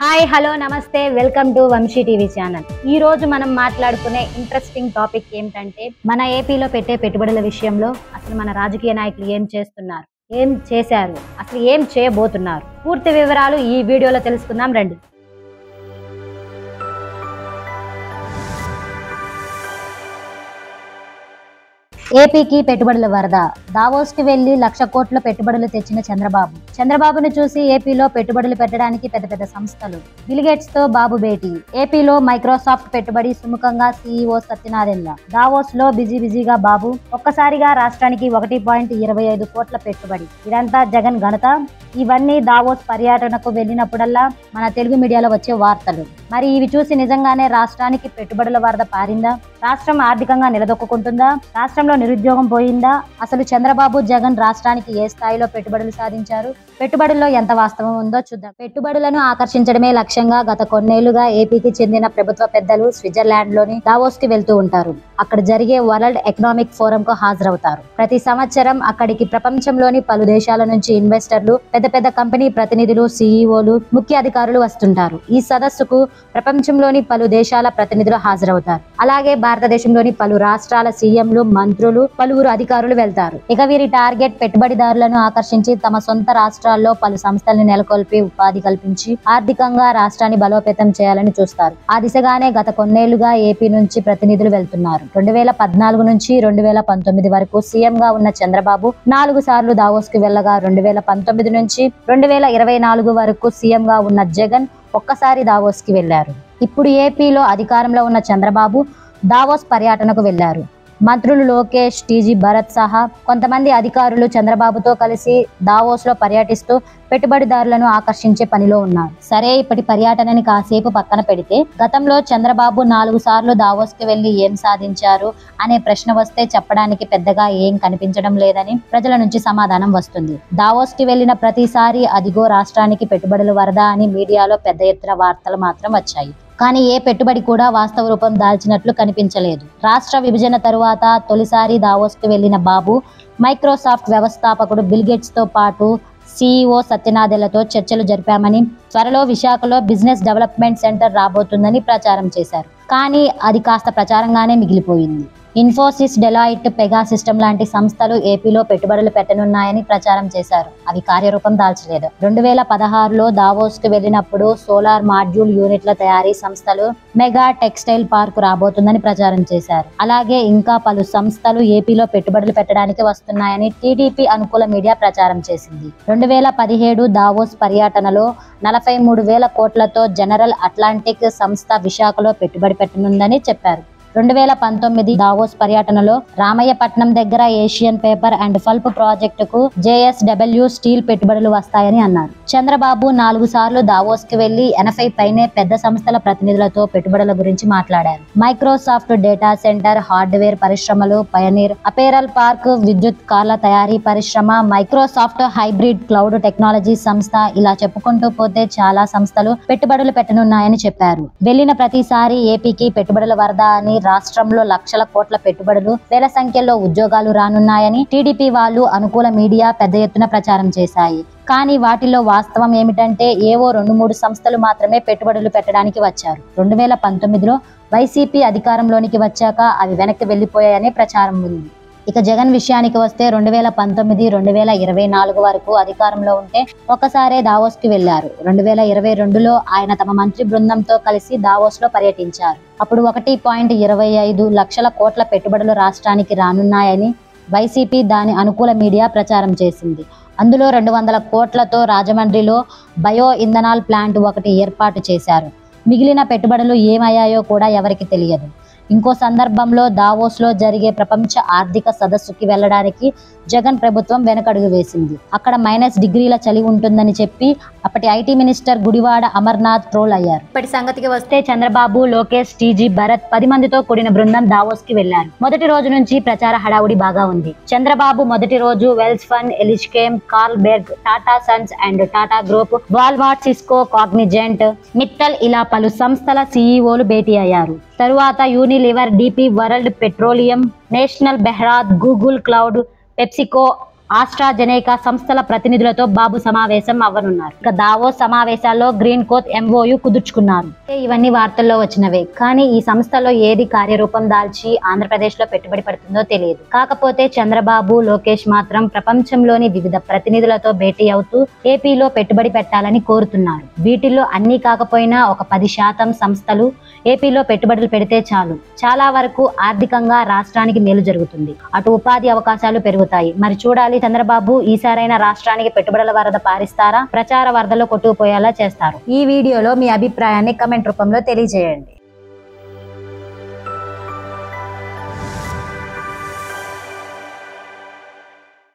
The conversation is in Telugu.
హాయ్ హలో నమస్తే welcome to Vamshi TV channel. ఈ రోజు మనం మాట్లాడుకునే ఇంట్రెస్టింగ్ టాపిక్ ఏమిటంటే మన ఏపీలో పెట్టే పెట్టుబడుల విషయంలో అసలు మన రాజకీయ నాయకులు ఏం చేస్తున్నారు, ఏం చేశారు, అసలు ఏం చేయబోతున్నారు, పూర్తి వివరాలు ఈ వీడియోలో తెలుసుకుందాం రండి. ఏపీకి పెట్టుబడుల వరద. దావోస్ కి వెళ్లి 1,00,000 కోట్ల పెట్టుబడులు తెచ్చిన చంద్రబాబును చూసి ఏపీలో పెట్టుబడులు పెట్టడానికి పెద్ద పెద్ద సంస్థలు. బిల్ గేట్స్ తో బాబు భేటీ. ఏపీలో మైక్రోసాఫ్ట్ పెట్టుబడి సుముఖంగా సీఈఓ సత్యనాదెల్ల. దావోస్ లో బిజీగా బాబు. ఒక్కసారిగా రాష్ట్రానికి 1.25 కోట్ల పెట్టుబడి. ఇదంతా జగన్ ఘనత. ఇవన్నీ దావోస్ పర్యటనకు వెళ్ళినప్పుడల్లా మన తెలుగు మీడియాలో వచ్చే వార్తలు. మరి ఇవి చూసి నిజంగానే రాష్ట్రానికి పెట్టుబడుల వరద పారిందా? రాష్ట్రం ఆర్థికంగా నిలదొక్కుంటుందా? రాష్ట్రంలో నిరుద్యోగం పోయిందా? అసలు చంద్రబాబు జగన్ రాష్ట్రానికి ఏ స్థాయిలో పెట్టుబడులు సాధించారు? పెట్టుబడుల్లో ఎంత వాస్తవం ఉందో చూద్దాం. పెట్టుబడులను ఆకర్షించడమే లక్ష్యంగా గత కొన్నేళ్లుగా ఏపీకి చెందిన ప్రభుత్వ పెద్దలు స్విట్జర్లాండ్ లోని దావోస్ కి వెళ్తూ ఉంటారు. అక్కడ జరిగే వరల్డ్ ఎకనామిక్ ఫోరం కు హాజరవుతారు. ప్రతి సంవత్సరం అక్కడికి ప్రపంచంలోని పలు దేశాల నుంచి ఇన్వెస్టర్లు, పెద్ద పెద్ద కంపెనీ ప్రతినిధులు, సీఈఓలు, ముఖ్య అధికారులు వస్తుంటారు. ఈ సదస్సుకు ప్రపంచంలోని పలు దేశాల ప్రతినిధులు హాజరవుతారు. అలాగే భారతదేశంలోని పలు రాష్ట్రాల సీఎంలు, మంత్రులు, పలువురు అధికారులు వెళ్తారు. ఇక వీరి టార్గెట్ పెట్టుబడిదారులను ఆకర్షించి తమ సొంత రాష్ట్రాల్లో పలు సంస్థలను నెలకొల్పి ఉపాధి కల్పించి ఆర్థికంగా రాష్ట్రాన్ని బలోపేతం చేయాలని చూస్తారు. ఆ దిశగానే గత కొన్నేళ్లుగా ఏపీ నుంచి ప్రతినిధులు వెళ్తున్నారు. 2014 నుంచి 2019 వరకు సీఎం గా ఉన్న చంద్రబాబు 4 సార్లు దావోస్ కు వెళ్లగా 2019 నుంచి 2024 వరకు సీఎం గా ఉన్న జగన్ ఒక్కసారి దావోస్ కి వెళ్లారు. ఇప్పుడు ఏపీలో అధికారంలో ఉన్న చంద్రబాబు దావోస్ పర్యటనకు వెళ్లారు. మంత్రులు లోకేష్, టీజీ భరత్ సహా కొంతమంది అధికారులు చంద్రబాబుతో కలిసి దావోస్ లో పర్యటిస్తూ పెట్టుబడిదారులను ఆకర్షించే పనిలో ఉన్నారు. సరే, ఇప్పటి పర్యటనని కాసేపు పక్కన పెడితే గతంలో చంద్రబాబు 4 సార్లు దావోస్ కి వెళ్లి ఏం సాధించారు అనే ప్రశ్న వస్తే చెప్పడానికి పెద్దగా ఏం కనిపించడం లేదని ప్రజల నుంచి సమాధానం వస్తుంది. దావోస్ కి వెళ్లిన ప్రతిసారి అదిగో రాష్ట్రానికి పెట్టుబడుల వరద అని మీడియాలో పెద్ద ఎత్తున వార్తలు మాత్రం వచ్చాయి. కానీ ఏ పెట్టుబడి కూడా వాస్తవ రూపం దాల్చినట్లు కనిపించలేదు. రాష్ట్ర విభజన తరువాత తొలిసారి దావోస్ కు వెళ్లిన బాబు మైక్రోసాఫ్ట్ వ్యవస్థాపకుడు బిల్ గేట్స్ తో పాటు సీఈఓ సత్యనాదెల్లతో చర్చలు జరిపామని, త్వరలో విశాఖలో బిజినెస్ డెవలప్మెంట్ సెంటర్ రాబోతుందని ప్రచారం చేశారు. కానీ అది కాస్త ప్రచారంగానే మిగిలిపోయింది. ఇన్ఫోసిస్, డెలాయిట్, పెగా సిస్టమ్ లాంటి సంస్థలు ఏపీలో పెట్టుబడులు పెట్టనున్నాయని ప్రచారం చేశారు. అవి కార్యరూపం దాల్చలేదు. 2016లో దావోస్ కు వెళ్లినప్పుడు సోలార్ మాడ్యూల్ యూనిట్ల తయారీ సంస్థలు, మెగా టెక్స్టైల్ పార్క్ రాబోతుందని ప్రచారం చేశారు. అలాగే ఇంకా పలు సంస్థలు ఏపీలో పెట్టుబడులు పెట్టడానికి వస్తున్నాయని టీడీపీ అనుకూల మీడియా ప్రచారం చేసింది. 2017 దావోస్ పర్యటనలో 43,000 కోట్లతో జనరల్ అట్లాంటిక్ సంస్థ విశాఖలో పెట్టుబడి పెట్టనుందని చెప్పారు. 2019 దావోస్ పర్యటనలో రామయ్యపట్నం దగ్గర ఏషియన్ పేపర్ అండ్ పల్ప్ ప్రాజెక్టుకు జేఎస్డబ్ల్యూ స్టీల్ పెట్టుబడులు వస్తాయని అన్నారు. చంద్రబాబు 4 సార్లు దావోస్ కి వెళ్లి 80 పైనే పెద్ద సంస్థల ప్రతినిధులతో పెట్టుబడుల గురించి మాట్లాడారు. మైక్రోసాఫ్ట్ డేటా సెంటర్, హార్డ్వేర్ పరిశ్రమలు, పయనీర్ అపేరల్ పార్క్, విద్యుత్ కార్ల తయారీ పరిశ్రమ, మైక్రోసాఫ్ట్ హైబ్రిడ్ క్లౌడ్ టెక్నాలజీ సంస్థ, ఇలా చెప్పుకుంటూ పోతే చాలా సంస్థలు పెట్టుబడులు పెట్టనున్నాయని చెప్పారు. వెళ్లిన ప్రతిసారి ఏపీకి పెట్టుబడుల వరద అని, రాష్ట్రంలో 1,00,000 కోట్ల పెట్టుబడులు, వేల సంఖ్యలో ఉద్యోగాలు రానున్నాయని టీడీపీ వాళ్ళు, అనుకూల మీడియా పెద్ద ఎత్తున ప్రచారం చేశాయి. కానీ వాటిలో వాస్తవం ఏమిటంటే ఏవో 2-3 సంస్థలు మాత్రమే పెట్టుబడులు పెట్టడానికి వచ్చారు. 2019లో వైసీపీ అధికారంలోనికి వచ్చాక అవి వెనక్కి వెళ్లిపోయాయనే ప్రచారం ఉంది. ఇక జగన్ విషయానికి వస్తే 2019, 2024 వరకు అధికారంలో ఉంటే ఒకసారే దావోస్ కి వెళ్లారు. 2022లో ఆయన తమ మంత్రి బృందంతో కలిసి దావోస్ లో పర్యటించారు. అప్పుడు 1.25 లక్షల కోట్ల పెట్టుబడులు రాష్ట్రానికి రానున్నాయని వైసీపీ, దాని అనుకూల మీడియా ప్రచారం చేసింది. అందులో 200 కోట్లతో రాజమండ్రిలో బయో ఇంధనాల్ ప్లాంట్ ఒకటి ఏర్పాటు చేశారు. మిగిలిన పెట్టుబడులు ఏమయ్యాయో కూడా ఎవరికి తెలియదు. ఇంకో సందర్భంలో దావోస్ లో జరిగే ప్రపంచ ఆర్థిక సదస్సుకి వెళ్లడానికి జగన్ ప్రభుత్వం వెనకడుగు వేసింది. అక్కడ -డిగ్రీల చలి ఉంటుందని చెప్పి అప్పటి IT minister Gudivada Amarnath troll అయ్యారు. ఇప్పటి సంగతికి వస్తే చంద్రబాబు, లోకేష్, టీజీ భరత్ 10 మందితో కూడిన బృందం దావోస్ కి వెళ్లారు. మొదటి రోజు నుంచి ప్రచార హడావుడి బాగా ఉంది. చంద్రబాబు మొదటి రోజు వెల్స్ ఫండ్, ఎలిష్కేమ్, Carlsberg, Tata Sons and Tata Group, Walmart, Cisco, Cognizant, Mittal ఇలా పలు సంస్థల సీఈఓలు భేటీ అయ్యారు. తరువాత Unilever, DP World petroleum, national బెహ్రాత్, గూగుల్ క్లౌడ్, పెప్సికో, ఆస్ట్రాజెనేకా సంస్థల ప్రతినిధులతో బాబు సమావేశం అవ్వనున్నారు. ఇక దావోస్ సమావేశాల్లో గ్రీన్ కోత్ MOU కుదుర్చుకున్నారు. ఇవన్నీ వార్తల్లో వచ్చినవే, కానీ ఈ సంస్థలో ఏది కార్యరూపం దాల్చి ఆంధ్రప్రదేశ్ లో పెట్టుబడి పడుతుందో తెలియదు. కాకపోతే చంద్రబాబు, లోకేష్ మాత్రం ప్రపంచంలోని వివిధ ప్రతినిధులతో భేటీ అవుతూ ఏపీలో పెట్టుబడి పెట్టాలని కోరుతున్నారు. వీటిల్లో అన్ని కాకపోయినా ఒక 10% సంస్థలు ఏపీలో పెట్టుబడులు పెడితే చాలు, చాలా వరకు ఆర్థికంగా రాష్ట్రానికి మేలు జరుగుతుంది. అటు ఉపాధి అవకాశాలు పెరుగుతాయి. మరి చూడాలి, చంద్రబాబు ఈసారైనా రాష్ట్రానికి పెట్టుబడుల వరద పారిస్తారా, ప్రచార వరదలో కొట్టుకుపోయేలా చేస్తారు? ఈ వీడియోలో మీ అభిప్రాయాన్ని కమెంట్ రూపంలో తెలియజేయండి.